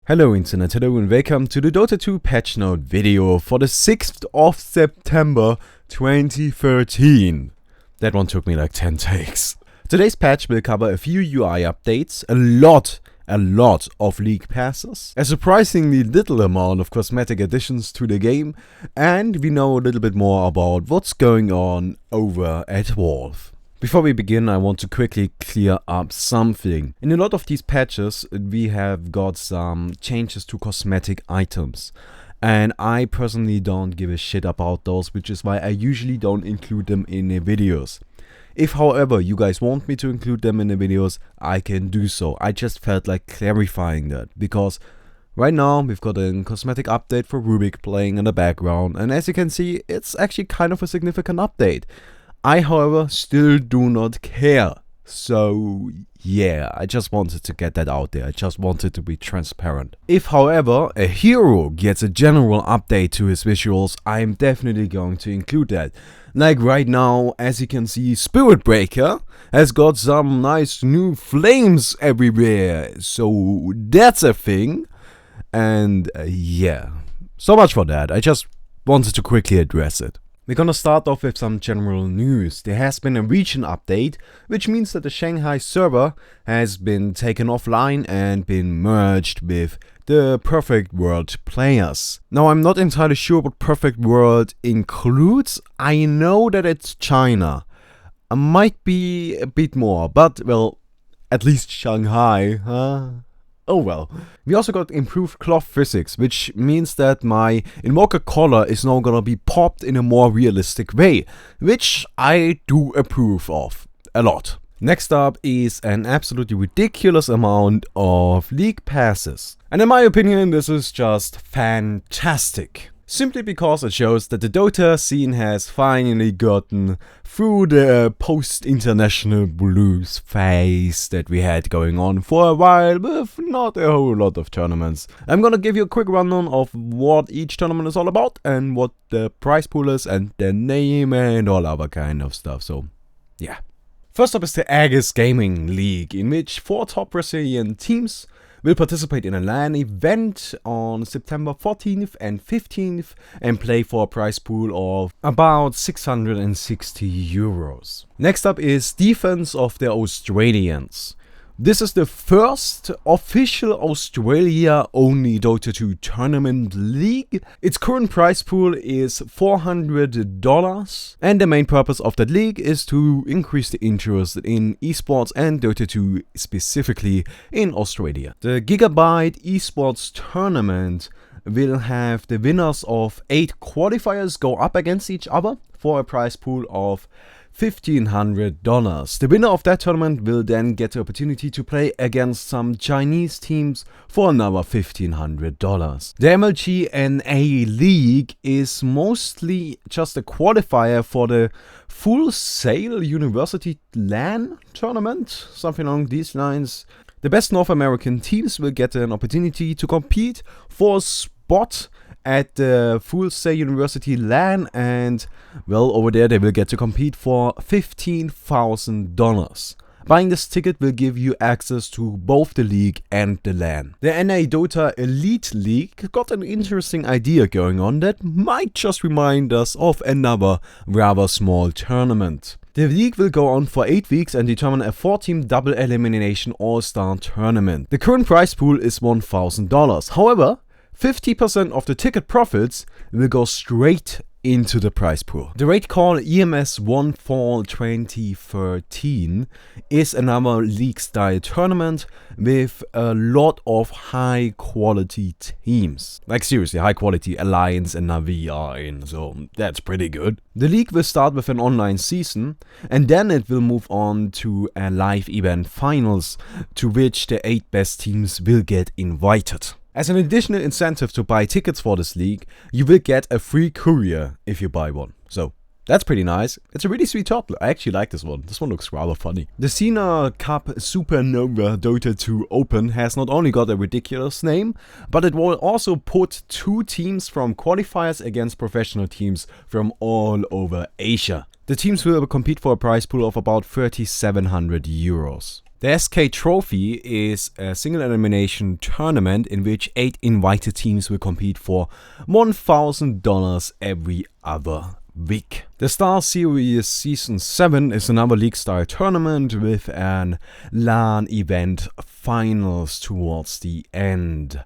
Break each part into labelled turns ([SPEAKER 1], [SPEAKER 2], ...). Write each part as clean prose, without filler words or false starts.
[SPEAKER 1] Hello Internet, hello and welcome to the Dota 2 patch note video for the 6th of September 2013. That one took me like 10 takes. Today's patch will cover a few UI updates, a lot of league passes, a surprisingly little amount of cosmetic additions to the game, and we know a little bit more about what's going on over at Valve. Before we begin, I want to quickly clear up something. In a lot of these patches, we have got some changes to cosmetic items. And I personally don't give a shit about those, which is why I usually don't include them in the videos. If, however, you guys want me to include them in the videos, I can do so. I just felt like clarifying that, because right now we've got a cosmetic update for Rubik playing in the background, and as you can see, it's actually kind of a significant update. I, however, still do not care. So, yeah, I just wanted to get that out there. I just wanted to be transparent. If, however, a hero gets a general update to his visuals, I'm definitely going to include that. Like right now, as you can see, Spirit Breaker has got some nice new flames everywhere. So, that's a thing. And, yeah. So much for that. I just wanted to quickly address it. We're gonna start off with some general news. There has been a region update, which means that the Shanghai server has been taken offline and been merged with the Perfect World players. Now, I'm not entirely sure what Perfect World includes. I know that it's China. Might be a bit more, but, well, at least Shanghai, huh? Oh well. We also got improved cloth physics, which means that my Invoker collar is now gonna be popped in a more realistic way, which I do approve of a lot. Next up is an absolutely ridiculous amount of league passes. And in my opinion, this is just fantastic. Simply because it shows that the Dota scene has finally gotten through the post-international blues phase that we had going on for a while with not a whole lot of tournaments. I'm gonna give you a quick rundown of what each tournament is all about and what the prize pool is and the name and all other kind of stuff, so yeah. First up is the Aegis Gaming League, in which 4 top Brazilian teams will participate in a LAN event on September 14th and 15th and play for a prize pool of about 660 euros. Next up is Defense of the Australians. This is the first official Australia-only Dota 2 tournament league. Its current prize pool is $400, and the main purpose of that league is to increase the interest in esports and Dota 2 specifically in Australia. The Gigabyte esports tournament will have the winners of 8 qualifiers go up against each other for a prize pool of $1,500. The winner of that tournament will then get the opportunity to play against some Chinese teams for another $1,500. The MLG NA League is mostly just a qualifier for the Full Sail University LAN tournament, something along these lines. The best North American teams will get an opportunity to compete for a spot at the Full Sail University LAN, and well, over there they will get to compete for $15,000. Buying this ticket will give you access to both the league and the LAN. The NA Dota Elite League got an interesting idea going on that might just remind us of another rather small tournament. The league will go on for 8 weeks and determine a 4-team double elimination all-star tournament. The current prize pool is $1,000. However, 50% of the ticket profits will go straight into the prize pool. The raid called EMS1 Fall 2013 is another league-style tournament with a lot of high-quality teams. Like seriously, high-quality Alliance and Na'Vi are in, so that's pretty good. The league will start with an online season, and then it will move on to a live event finals, to which the 8 best teams will get invited. As an additional incentive to buy tickets for this league, you will get a free courier if you buy one. So that's pretty nice. It's a really sweet top. I actually like this one. This one looks rather funny. The Cena Cup Supernova Dota 2 Open has not only got a ridiculous name, but it will also put 2 teams from qualifiers against professional teams from all over Asia. The teams will compete for a prize pool of about 3,700 euros. The SK Trophy is a single elimination tournament in which 8 invited teams will compete for $1,000 every other week. The Star Series Season 7 is another league-style tournament with an LAN event finals towards the end.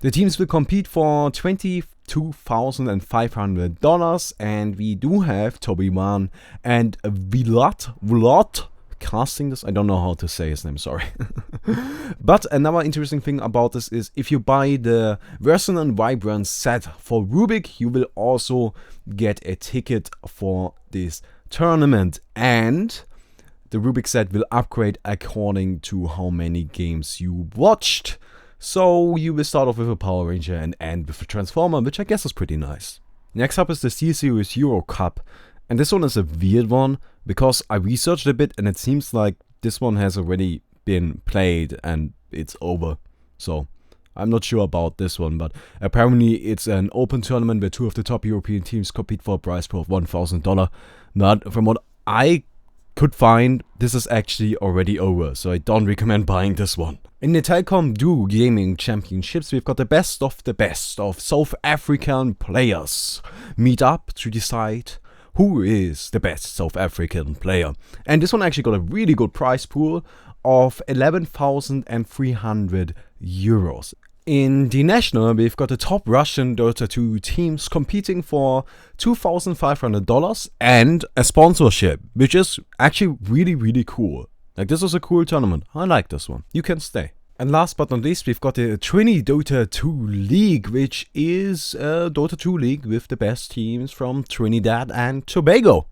[SPEAKER 1] The teams will compete for $22,500, and we do have Toby1 and Vlad casting this. I don't know how to say his name, sorry. But another interesting thing about this is if you buy the Resonant Vibrance set for Rubik, you will also get a ticket for this tournament, and the Rubik set will upgrade according to how many games you watched. So you will start off with a Power Ranger and end with a Transformer, which I guess is pretty nice. Next up is the SteelSeries Euro Cup, and this one is a weird one because I researched a bit and it seems like this one has already been played and it's over. So I'm not sure about this one, but apparently it's an open tournament where 2 of the top European teams compete for a prize pool of $1,000. But from what I could find, this is actually already over, so I don't recommend buying this one. In the Telkom Duo Gaming Championships, we've got the best of South African players meet up to decide who is the best South African player. And this one actually got a really good prize pool of 11,300 euros. In the National, we've got the top Russian Dota 2 teams competing for $2,500 and a sponsorship, which is actually really cool. Like, this is a cool tournament. I like this one. You can stay. And last but not least, we've got the Trini Dota 2 League, which is a Dota 2 league with the best teams from Trinidad and Tobago.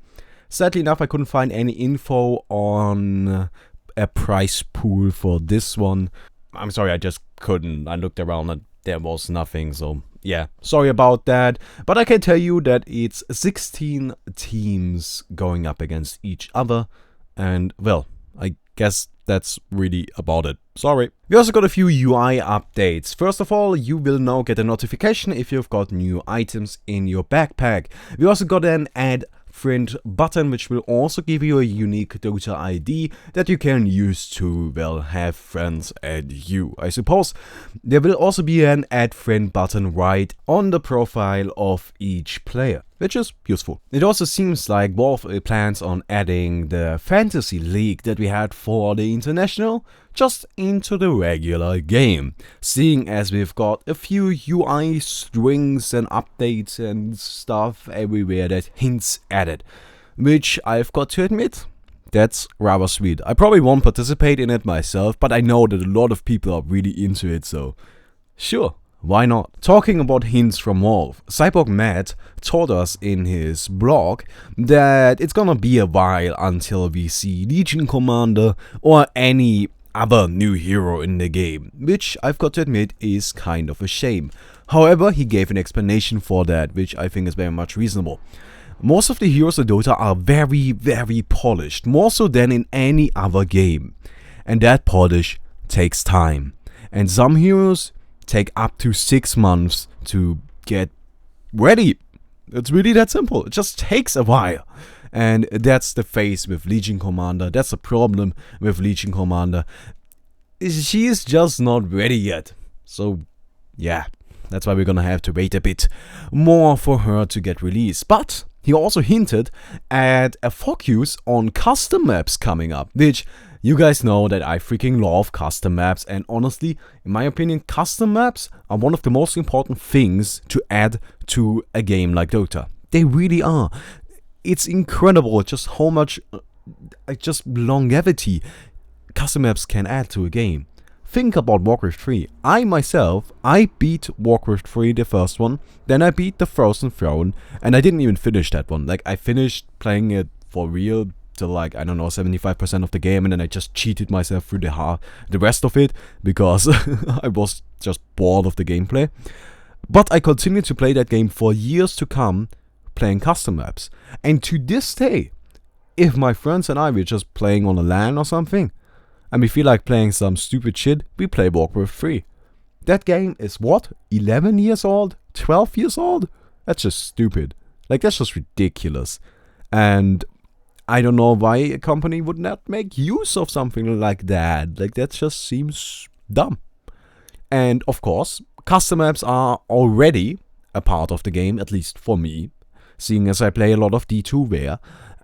[SPEAKER 1] Sadly enough, I couldn't find any info on a prize pool for this one. I'm sorry, I just couldn't. I looked around and there was nothing, so yeah, sorry about that. But I can tell you that it's 16 teams going up against each other, and well, I guess that's really about it. Sorry. We also got a few UI updates. First of all, you will now get a notification if you've got new items in your backpack. We also got an add friend button, which will also give you a unique Dota ID that you can use to, well, have friends add you, I suppose. There will also be an add friend button right on the profile of each player, which is useful. It also seems like Valve plans on adding the Fantasy League that we had for the International just into the regular game, seeing as we've got a few UI strings and updates and stuff everywhere that hints at it, which I've got to admit, that's rather sweet. I probably won't participate in it myself, but I know that a lot of people are really into it, so sure. Why not? Talking about hints from Valve, Cyborg Matt told us in his blog that it's gonna be a while until we see Legion Commander or any other new hero in the game, which I've got to admit is kind of a shame. However, he gave an explanation for that, which I think is very much reasonable. Most of the heroes of Dota are very polished, more so than in any other game, and that polish takes time, and some heroes take up to 6 months to get ready. It's really that simple. It just takes a while. And that's the phase with Legion Commander. That's the problem with Legion Commander. She is just not ready yet. So, yeah, that's why we're gonna have to wait a bit more for her to get released. But he also hinted at a focus on custom maps coming up, which you guys know that I freaking love custom maps, and honestly, in my opinion, custom maps are one of the most important things to add to a game like Dota. They really are. It's incredible just how much just longevity custom maps can add to a game. Think about Warcraft 3. I beat Warcraft 3, the first one, then I beat the Frozen Throne, and I didn't even finish that one. Like, I finished playing it for real to, like, I don't know, 75% of the game, and then I just cheated myself through the rest of it because I was just bored of the gameplay. But I continued to play that game for years to come, playing custom maps. And to this day, if my friends and I were just playing on a LAN or something, and we feel like playing some stupid shit, we play Warcraft 3. That game is what? 11 years old? 12 years old? That's just stupid. Like, that's just ridiculous. And I don't know why a company would not make use of something like that. Like, that just seems dumb. And of course, custom maps are already a part of the game, at least for me, seeing as I play a lot of D2ware.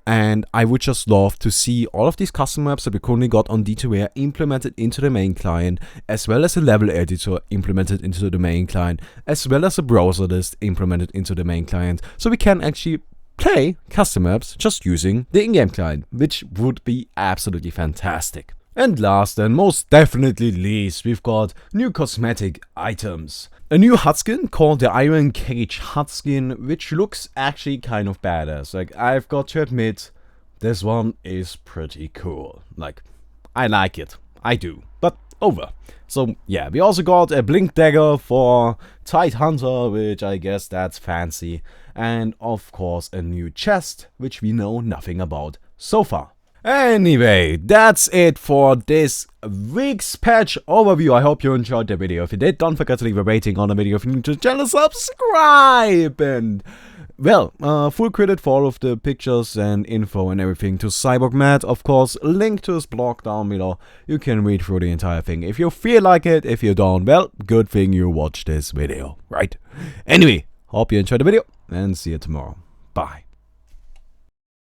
[SPEAKER 1] And I would just love to see all of these custom maps that we currently got on D2ware implemented into the main client, as well as a level editor implemented into the main client, as well as a browser list implemented into the main client, so we can actually play custom maps just using the in-game client, which would be absolutely fantastic. And last and most definitely least, we've got new cosmetic items. A new HUD skin called the Iron Cage HUD skin, which looks actually kind of badass. Like, I've got to admit, this one is pretty cool. Like, I like it. I do. But over. So yeah, we also got a Blink Dagger for Tide Hunter, which I guess that's fancy. And of course a new chest, which we know nothing about so far. Anyway, that's it for this week's patch overview. I hope you enjoyed the video. If you did, don't forget to leave a rating on the video. If you're new to the channel, subscribe. And, well, full credit for all of the pictures and info and everything to Cyborg Matt. Of course, link to his blog down below. You can read through the entire thing if you feel like it. If you don't, well, good thing you watched this video, right? Anyway, hope you enjoyed the video and see you tomorrow. Bye.